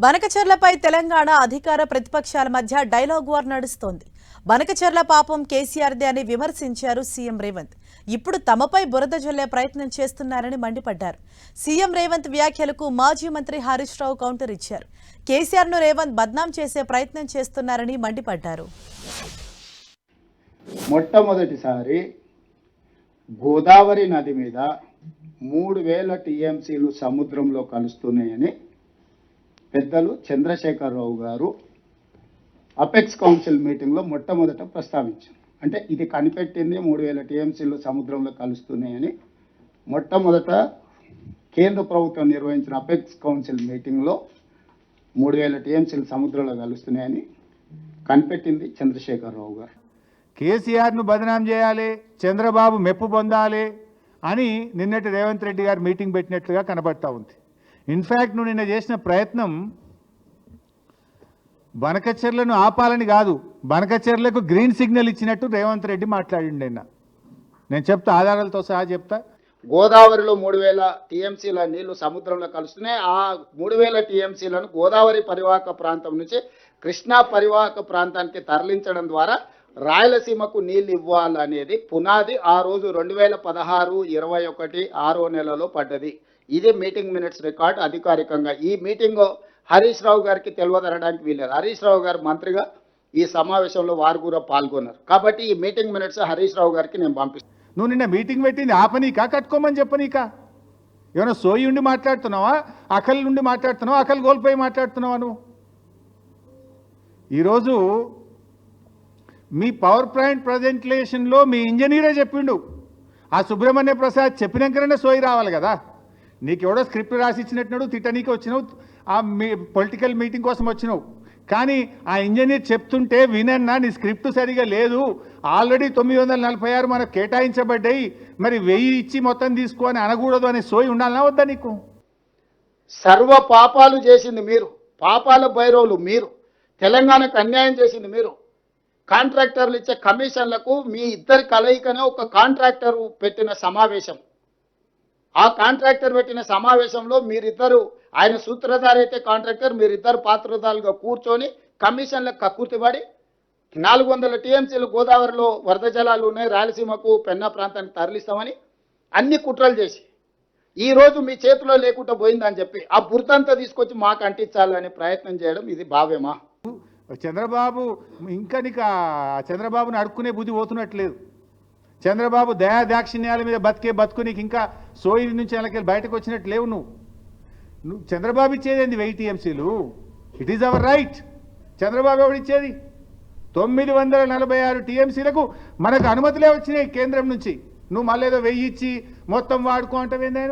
బనకచెర్లపై తెలంగాణ అధికార ప్రతిపక్షాల మధ్య డైలాగ్ వార్ నడుస్తోంది. బనకచెర్ల పాపం కేసీఆర్దే అని విమర్శించారు సీఎం రేవంత్. ఇప్పుడు తమపై బురద జల్లే ప్రయత్నం చేస్తున్నారని మండిపడ్డారు. సీఎం రేవంత్ వ్యాఖ్యలకు మాజీ మంత్రి హరీష్ రావు కౌంటర్ ఇచ్చారు. కేసీఆర్ను రేవంత్ బద్నాం చేసే ప్రయత్నం చేస్తున్నారని మండిపడ్డారు. మొట్టమొదటిసారి గోదావరి నది మీద 3000 టీఎంసీలు సముద్రంలో కలుస్తున్నాయని పెద్దలు చంద్రశేఖరరావు గారు అపెక్స్ కౌన్సిల్ మీటింగ్లో మొట్టమొదట ప్రస్తావించారు. అంటే ఇది కనిపెట్టింది 3000 టీఎంసీలు సముద్రంలో కలుస్తున్నాయని మొట్టమొదట కేంద్ర ప్రభుత్వం నిర్వహించిన అపెక్స్ కౌన్సిల్ మీటింగ్లో 3000 టీఎంసీలు సముద్రంలో కలుస్తున్నాయని కనిపెట్టింది చంద్రశేఖరరావు గారు. కేసీఆర్ను బదనాం చేయాలి, చంద్రబాబు మెప్పు పొందాలి అని నిన్నటి రేవంత్ రెడ్డి గారు మీటింగ్ పెట్టినట్లుగా కనబడతా ఉంది. ఇన్ఫ్యాక్ట్ నువ్వు నిన్న చేసిన ప్రయత్నం బనకచెర్లను ఆపాలని కాదు, బనకచెర్లకు గ్రీన్ సిగ్నల్ ఇచ్చినట్టు రేవంత్ రెడ్డి మాట్లాడిండు నిన్న. నేను చెప్తా, ఆధారాలతో సహా చెప్తా. గోదావరిలో 3000 టీఎంసీల నీళ్లు సముద్రంలో కలుస్తున్నాయి. ఆ 3000 టీఎంసీలను గోదావరి పరివాహక ప్రాంతం నుంచి కృష్ణా పరివాహక ప్రాంతానికి తరలించడం ద్వారా రాయలసీమకు నీళ్ళు ఇవ్వాలనేది పునాది ఆ రోజు 2016-21 6వ నెలలో పడ్డది. ఇది మీటింగ్ మినిట్స్ రికార్డ్ అధికారికంగా. ఈ మీటింగ్ హరీష్ రావు గారికి తెలియదనడానికి వీల్లేదు. హరీష్ రావు గారు మంత్రిగా ఈ సమావేశంలో వారు కూడా పాల్గొన్నారు. కాబట్టి ఈ మీటింగ్ మినిట్స్ హరీష్ రావు గారికి నేను పంపిస్తాను. నువ్వు నిన్న మీటింగ్ పెట్టింది ఆపనీకా, కట్టుకోమని చెప్పనీకా? ఏమైనా సోయి ఉండి మాట్లాడుతున్నావా, అకల్ నుండి మాట్లాడుతున్నావా, అకలు కోల్పోయి మాట్లాడుతున్నావా? నువ్వు ఈరోజు మీ పవర్ పాయింట్ ప్రజెంటేషన్లో మీ ఇంజనీరే చెప్పిండు. ఆ సుబ్రహ్మణ్య ప్రసాద్ చెప్పినాకనే సోయి రావాలి కదా. నీకు ఎవడో స్క్రిప్ట్ రాసి ఇచ్చినట్టు తిట్టనీకి వచ్చినావు, ఆ పొలిటికల్ మీటింగ్ కోసం వచ్చినావు. కానీ ఆ ఇంజనీర్ చెప్తుంటే వినన్నా, నీ స్క్రిప్ట్ సరిగా లేదు, ఆల్రెడీ 946 మనకు కేటాయించబడ్డాయి, మరి 1000 ఇచ్చి మొత్తం తీసుకొని అనకూడదు అనే సోయి ఉండాలన్నా వద్దా నీకు? సర్వ పాపాలు చేసింది మీరు, పాపాల భైరవులు మీరు, తెలంగాణకు అన్యాయం చేసింది మీరు. కాంట్రాక్టర్లు ఇచ్చే కమిషన్లకు మీ ఇద్దరి కలయికనే ఒక కాంట్రాక్టర్ పెట్టిన సమావేశం. ఆ కాంట్రాక్టర్ పెట్టిన సమావేశంలో మీరిద్దరు, ఆయన సూత్రధారి అయితే కాంట్రాక్టర్, మీరిద్దరు పాత్రధారులుగా కూర్చొని కమిషన్లకు కక్కుర్తిపడి 400 టీఎంసీలు గోదావరిలో వరద జలాలు ఉన్నాయి, రాయలసీమకు పెన్నా ప్రాంతానికి తరలిస్తామని అన్ని కుట్రలు చేసి ఈరోజు మీ చేతిలో లేకుండా పోయిందని చెప్పి ఆ బురదంతా తీసుకొచ్చి మాకు అంటించాలని ప్రయత్నం చేయడం ఇది భావ్యమా? చంద్రబాబు ఇంకా నీకు చంద్రబాబుని అడుక్కునే బుద్ధి పోతున్నట్లేదు. చంద్రబాబు దయా దాక్షిణ్యాల మీద బతుకు నీకు ఇంకా సోయి నుంచి అలాగే బయటకు వచ్చినట్టు లేవు. నువ్వు చంద్రబాబు ఇచ్చేది ఏంది 1000 టీఎంసీలు? It is our right. Chandrababu ఎవడు ఇచ్చేది? 946 టీఎంసీలకు మనకు అనుమతులే వచ్చినాయి కేంద్రం నుంచి. నువ్వు మళ్ళీ ఏదో 1000 ఇచ్చి మొత్తం వాడుకో అంటావేంది?